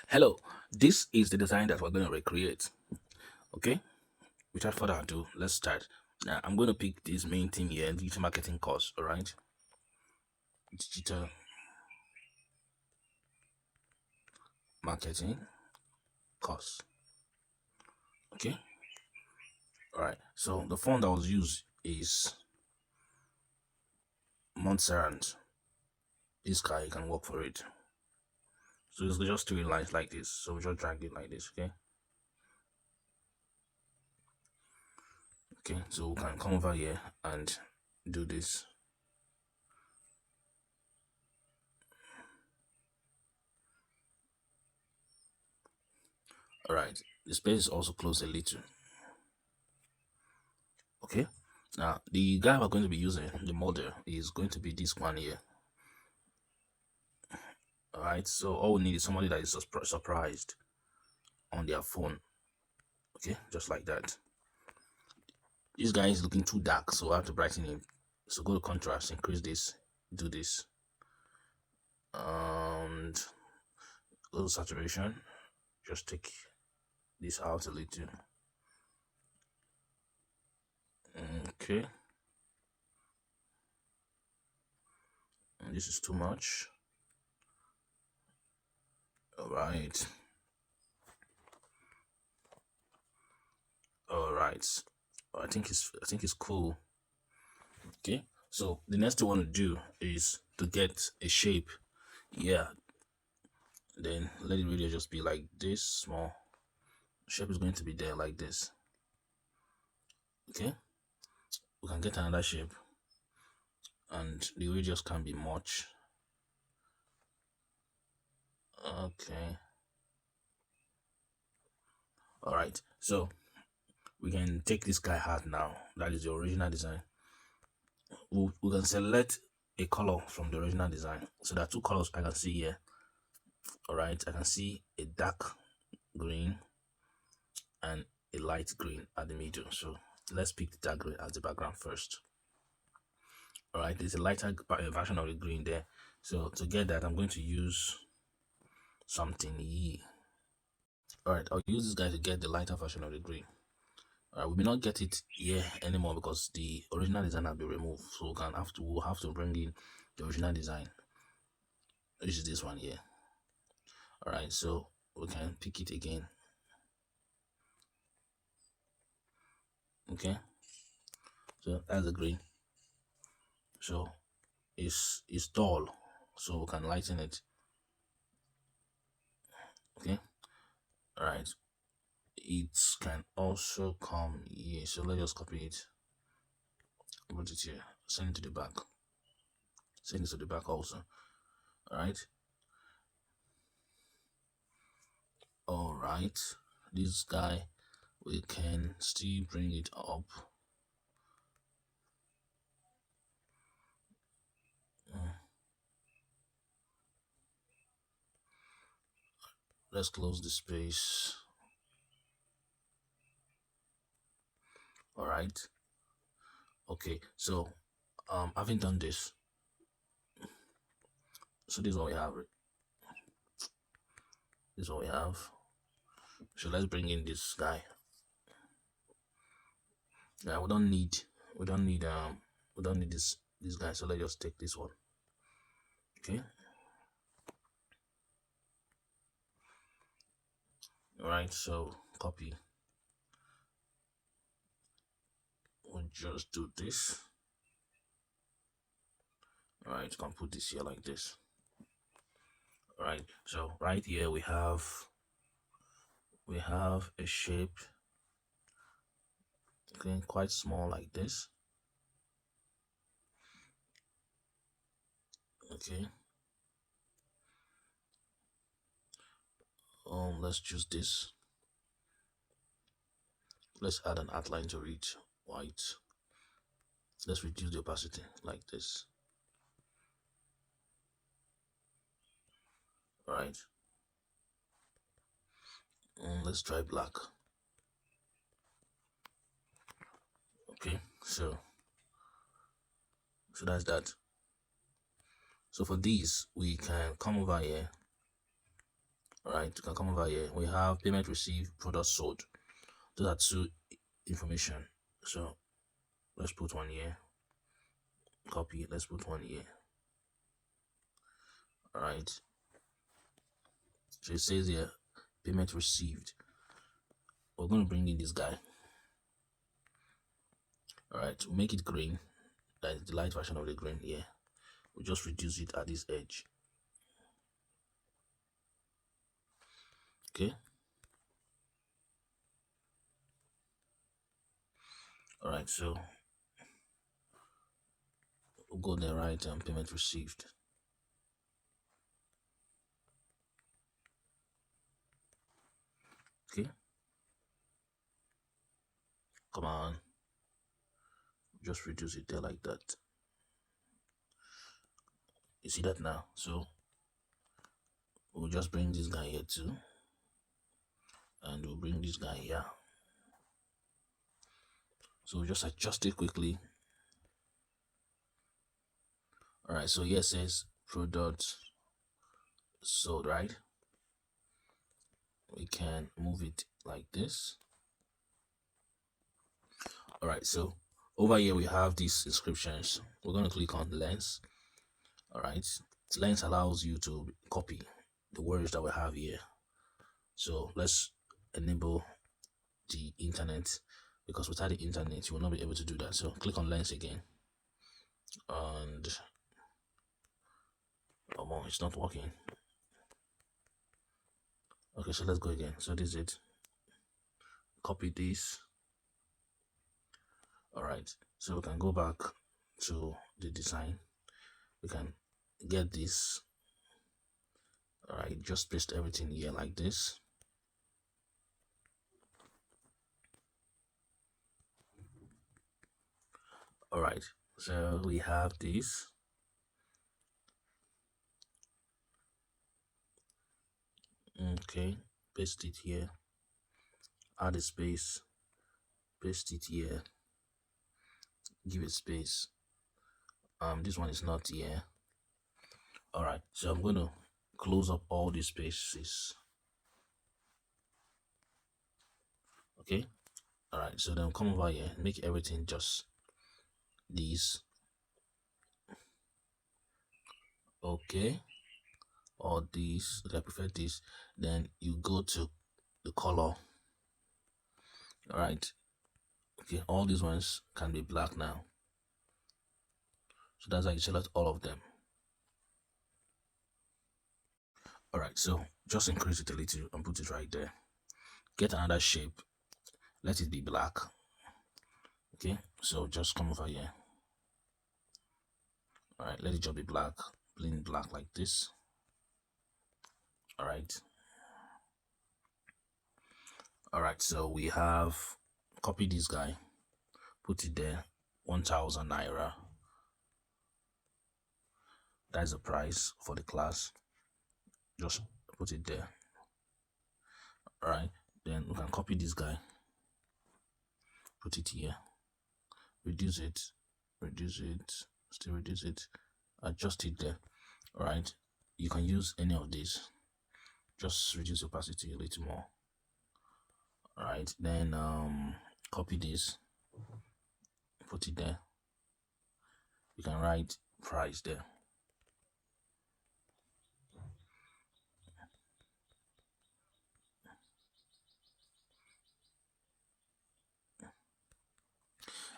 Hello, this is the design that we're going to recreate. Okay, without further ado, let's start. Now, I'm going to pick this main theme here, digital marketing course. All right, digital marketing course. Okay, all right. So the font that was used is Montserrat. This guy can work for it. So it's just three lines like this. So we just drag it like this. Okay. Okay. So we can come over here and do this. All right. The space is also closed a little. Okay. Now the guy we're going to be using, the model, is going to be this one here. All right. So all we need is somebody that is surprised on their phone. Okay, just like that. This guy is looking too dark, so I have to brighten him. So go to contrast, increase this, do this, and go to saturation. Just take this out a little. Okay, and this is too much. All right. All right. I think it's cool. Okay. So the next thing I want to do is to get a shape. Yeah. Then let it really just be like this small. Shape is going to be there like this. Okay. We can get another shape, and the radius can be much. Okay. All right. So we can take this guy out now. That is the original design. We can select a color from the original design. So there are two colors I can see here. All right. I can see a dark green and a light green at the middle. So let's pick the dark green as the background first. All right. There's a lighter version of the green there. So to get that, I'm going to use something here. All right. I'll use this guy to get the lighter version of the green. We may not get it here anymore because the original design has been removed. So we'll have to bring in the original design, which is this one here. All right, so we can pick it again. Okay, so that's the green. So it's dull, so we can lighten it. Okay, all right. It can also come here. So let's just copy it, put it here, send it to the back, send it to the back also. All right. All right, this guy, we can still bring it up. Let's close the space. All right. Okay, so having done this, so this is what we have. This is what we have. So let's bring in this guy. Yeah, we don't need we don't need this guy. So let's just take this one. Okay. All right. So copy. We'll just do this. All right. You can put this here like this. All right. So right here we have a shape. Okay, quite small like this. Okay. Let's choose this. Let's add an outline to it. White. Let's reduce the opacity like this. All right. Let's try black. Okay. So that's that. So for these, we can come over here All right, you can come over here. We have payment received, product sold. Those are two information. So let's put one here. Copy. Let's put one here. All right. So it says here, payment received. We're going to bring in this guy. All right, to make it green, that is the light version of the green here. We'll just reduce it at this edge. Okay. All right, so we'll go there, right, and payment received. Okay. Come on. Just reduce it there like that. You see that now? So we'll just bring this guy here too. And we'll bring this guy here. So we'll just adjust it quickly. All right, so here it says product sold, right? We can move it like this. All right, so over here we have these inscriptions. We're going to click on lens. All right, lens allows you to copy the words that we have here. So let's enable the internet, because without the internet you will not be able to do that. So click on lens again, and oh, it's not working. Okay, so let's go again. So this is it. Copy this. All right, so we can go back to the design. We can get this. All right, just paste everything here like this. All right, so we have this. Okay, paste it here. Add a space. Paste it here. Give it space. This one is not here. All right, so I'm going to close up all these spaces. Okay. All right, so then come over here, make everything just these. Okay, or these. Okay, I prefer this. Then you go to the color. All right. Okay, all these ones can be black now. So that's how you select all of them. All right, so just increase it a little and put it right there. Get another shape. Let it be black. Okay, so just come over here. All right, let it just be black, plain black like this. All right. All right, so we have copy this guy, put it there, 1,000 naira. That's the price for the class. Just put it there. All right, then we can copy this guy, put it here, reduce it, still reduce it, adjust it there. All right, you can use any of these. Just reduce opacity a little more. All right, then copy this, put it there. You can write price there.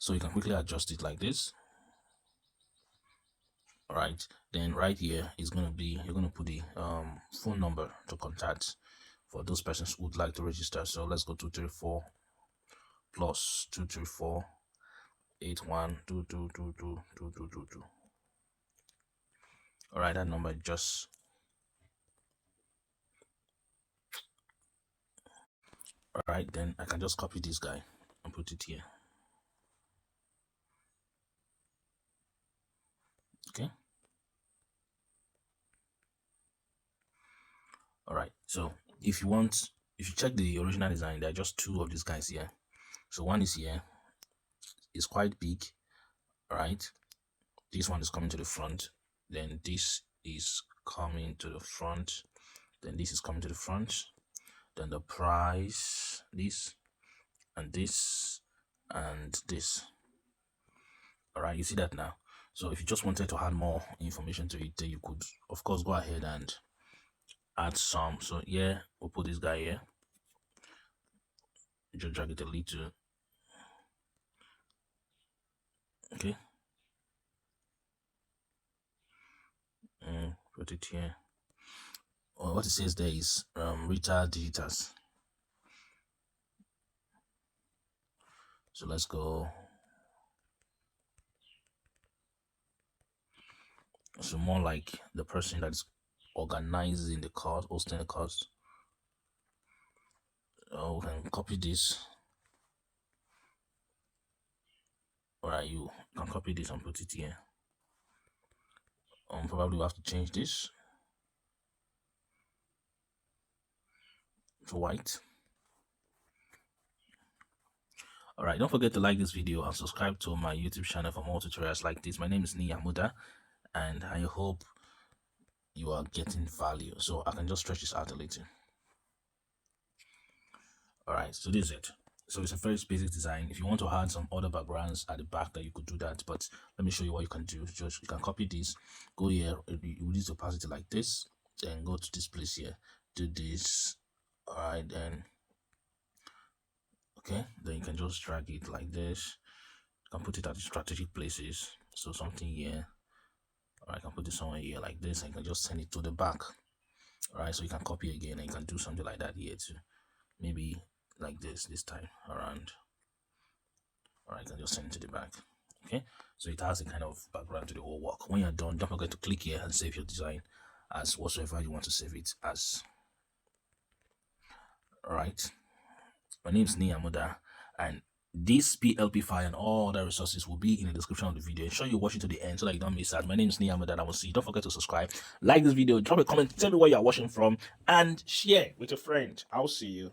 So you can quickly adjust it like this. All right, then right here is going to be, you're going to put the phone number to contact for those persons who would like to register. So let's go 234 plus 234 8122222222. All right, that number just all right. Then I can just copy this guy and put it here. Okay. All right, so if you check the original design, there are just two of these guys here. So one is here, it's quite big. All right, this one is coming to the front, then this is coming to the front, Then this is coming to the front. Then the price, this and this and this. All right, you see that now. So if you just wanted to add more information to it, then you could of course go ahead and add some. So yeah, we'll put this guy here. Just drag it a little. Okay. Put it here. What it says there is Rita Digitals. So let's go. So more like the person that's organizing the course, hosting the course. We can copy this. Alright, you can copy this and put it here. Probably we'll have to change this to white. Alright, don't forget to like this video and subscribe to my YouTube channel for more tutorials like this. My name is Nia Muda, and I hope you are getting value. So I can just stretch this out a little. Alright, so this is it. So it's a very basic design. If you want to add some other backgrounds at the back, that you could do that, but let me show you what you can do. Just you can copy this, go here, you use opacity like this, then go to this place here, do this. Alright, then okay, then you can just drag it like this. You can put it at the strategic places. So something here. Alright, I can put this somewhere here like this, and you can just send it to the back. Alright, so you can copy again, and you can do something like that here too. Maybe like this time around. Alright, you can just send it to the back. Okay, so it has a kind of background to the whole work. When you're done, don't forget to click here and save your design as whatsoever you want to save it as. Alright, my name is Nia Muda, and this PLP file and all other resources will be in the description of the video. Ensure you watch it to the end so that you don't miss out. My name is Nia Muda, and I will see you. Don't forget to subscribe, like this video, drop a comment, tell me where you are watching from, and share with a friend. I'll see you.